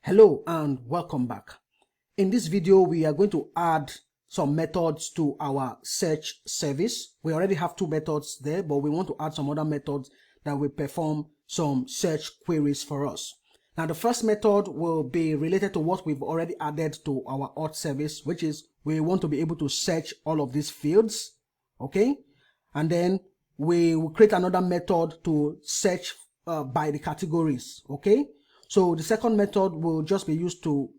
Hello and welcome back. In this video, we are going to add some methods to our search service. We already have two methods there, but we want to add some other methods that will perform some search queries for us. Now, the first method will be related to what we've already added to our auth service, which is we want to be able to search all of these fields, okay? And then we will create another method to search by the categories, okay? So the second method will just be used to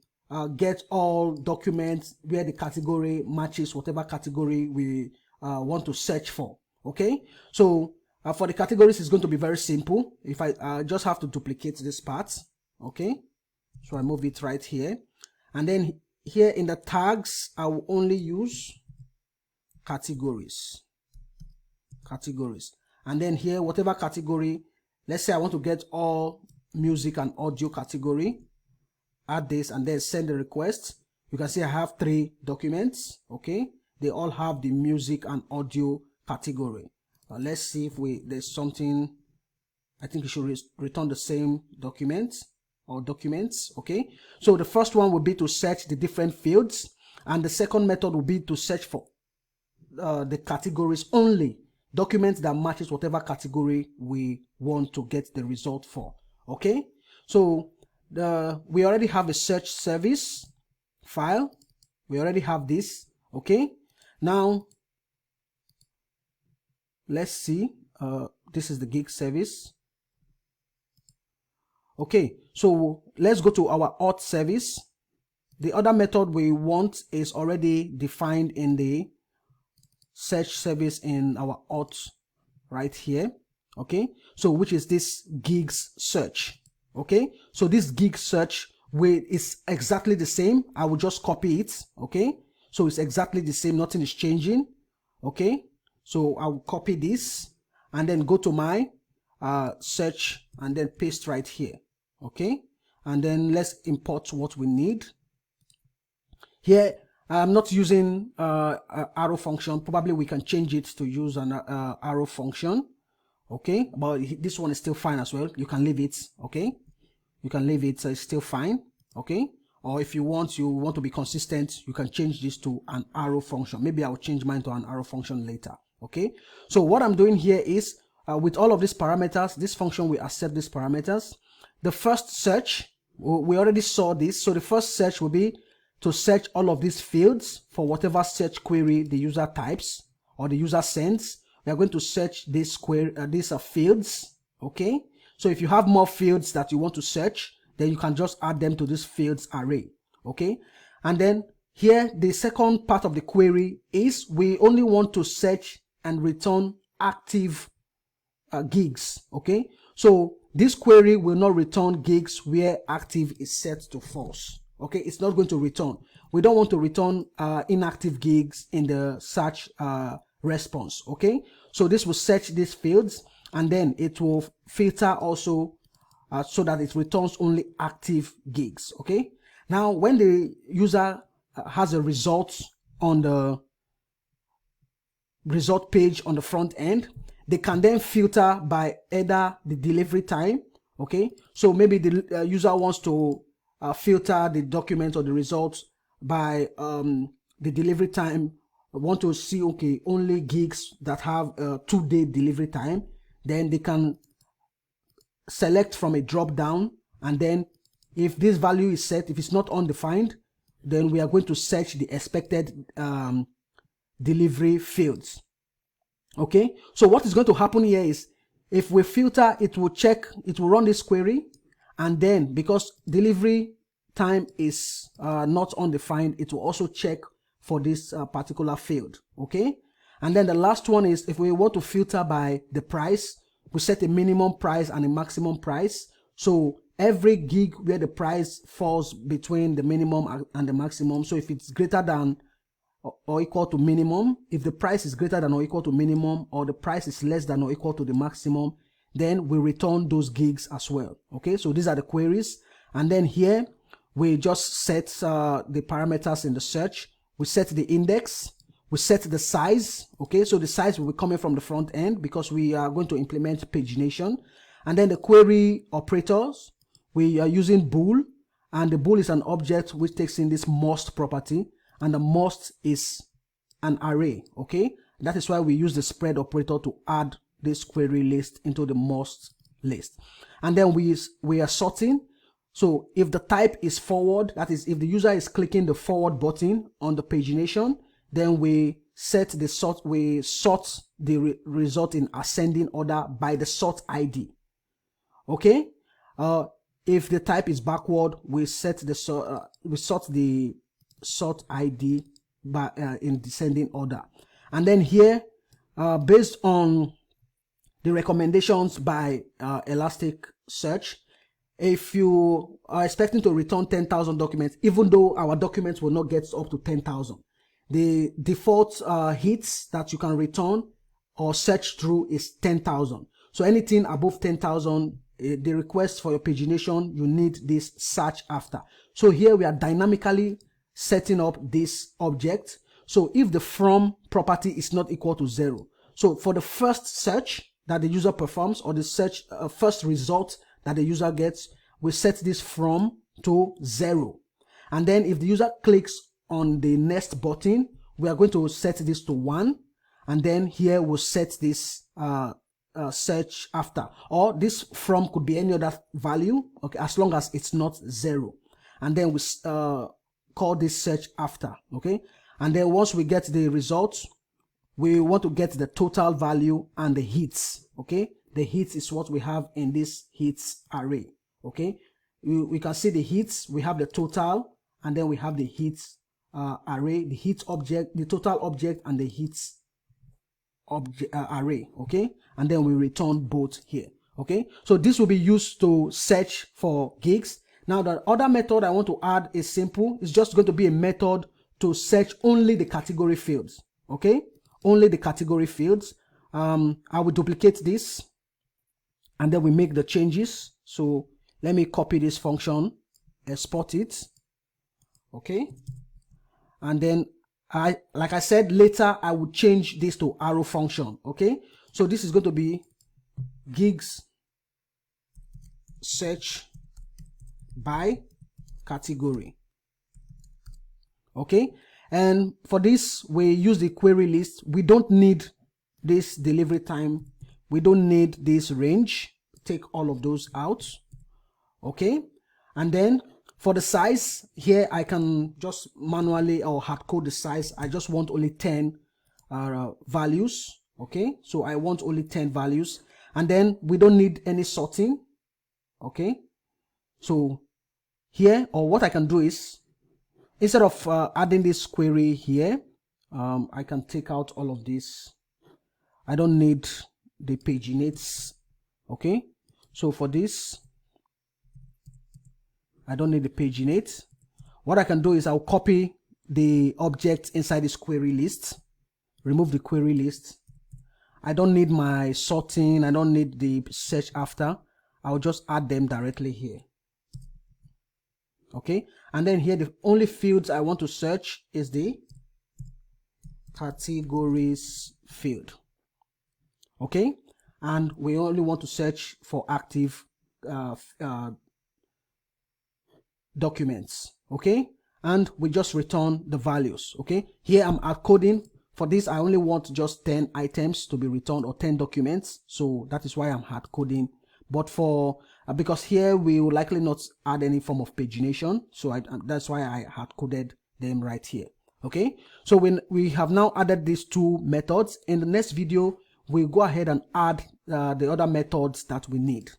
get all documents where the category matches whatever category we want to search for, okay? So for the categories, it's going to be very simple. If I just have to duplicate this part, okay? So I move it right here. And then here in the tags, I will only use categories. And then here, whatever category, let's say I want to get all music and audio category, add this and then send the request. You can see I have 3 documents, okay? They all have the music and audio category. Let's see if there's something. I think you should return the same document or documents, okay? So the first one will be to search the different fields, and the second method will be to search for the categories only, documents that matches whatever category we want to get the result for. Okay, so we already have a search service file. We already have this. Okay, now let's see. This is the gig service. Okay, so let's go to our auth service. The other method we want is already defined in the search service in our auth right here. Okay, so which is this gigs search. Okay, so this gig search is exactly the same. I will just copy it. Okay, so it's exactly the same, nothing is changing. Okay, so I will copy this and then go to my search and then paste right here. Okay, and then let's import what we need. Here I'm not using arrow function. Probably we can change it to use an arrow function. Okay, but this one is still fine as well. You can leave it. Okay, you can leave it, it's still fine. Okay, or if you want to be consistent, you can change this to an arrow function. Maybe I'll change mine to an arrow function later. Okay, so what I'm doing here is with all of these parameters, this function will accept these parameters. The first search, we already saw this, so the first search will be to search all of these fields for whatever search query the user types or the user sends. We are going to search these fields. Okay, so if you have more fields that you want to search, then you can just add them to this fields array. Okay, and then here the second part of the query is we only want to search and return active gigs. Okay, so this query will not return gigs where active is set to false. Okay, it's not going to return. We don't want to return inactive gigs in the search response. Okay, so this will search these fields and then it will filter also so that it returns only active gigs. Okay, now when the user has a result on the result page on the front end, they can then filter by either the delivery time. Okay, so maybe the user wants to filter the document or the results by the delivery time. Want to see, okay, only gigs that have a 2-day delivery time, then they can select from a drop down, and then if this value is set, if it's not undefined, then we are going to search the expected delivery fields. Okay, so what is going to happen here is if we filter, it will check, it will run this query, and then because delivery time is not undefined, it will also check for this particular field. Okay, and then the last one is if we want to filter by the price, we set a minimum price and a maximum price. So every gig where the price falls between the minimum and the maximum, so if it's greater than or equal to minimum, if the price is greater than or equal to minimum, or the price is less than or equal to the maximum, then we return those gigs as well. Okay, so these are the queries, and then here we just set the parameters in the search. We set the index, we set the size. Okay, so the size will be coming from the front end because we are going to implement pagination. And then the query operators, we are using bool, and the bool is an object which takes in this must property, and the must is an array. Okay, that is why we use the spread operator to add this query list into the must list. And then we are sorting. So if the type is forward, that is if the user is clicking the forward button on the pagination, then we set the sort, we sort the result in ascending order by the sort ID. Okay, if the type is backward, we set the we sort the sort ID by in descending order. And then here, based on the recommendations by Elasticsearch, if you are expecting to return 10,000 documents, even though our documents will not get up to 10,000, the default hits that you can return or search through is 10,000. So anything above 10,000, the request for your pagination, you need this search after. So here we are dynamically setting up this object. So if the from property is not equal to 0, so for the first search that the user performs, or the search first result that the user gets, we set this from to 0. And then if the user clicks on the next button, we are going to set this to 1. And then here we'll set this search after, or this from could be any other value, okay, as long as it's not 0. And then we call this search after, okay. And then once we get the results, we want to get the total value and the hits, okay. The hits is what we have in this hits array, okay. We can see the hits, we have the total, and then we have the hits array, the hits object, the total object, and the hits object array, okay. And then we return both here, okay. So this will be used to search for gigs. Now the other method I want to add is simple. It's just going to be a method to search only the category fields, okay, only the category fields. I will duplicate this, and then we make the changes. So let me copy this function, export it, okay. And then like I said, later I will change this to arrow function, okay. So this is going to be gigs search by category, okay. And for this we use the query list. We don't need this delivery time, we don't need this range, take all of those out, okay. And then for the size, here I can just manually or hard code the size. I just want only 10 values, okay. So I want only 10 values, and then we don't need any sorting, okay. So here, or what I can do is, instead of adding this query here, I can take out all of this. I don't need the paginates, okay. So for this, I don't need the paginate. What I can do is I'll copy the object inside this query list, remove the query list. I don't need my sorting, I don't need the search after. I'll just add them directly here, okay. And then here the only fields I want to search is the categories field, okay. And we only want to search for active documents, okay. And we just return the values, okay. Here I'm hard coding. For this I only want just 10 items to be returned, or 10 documents, so that is why I'm hard coding. But for because here we will likely not add any form of pagination, so that's why I hard coded them right here, okay. So when we have now added these two methods, in the next video we'll go ahead and add the other methods that we need.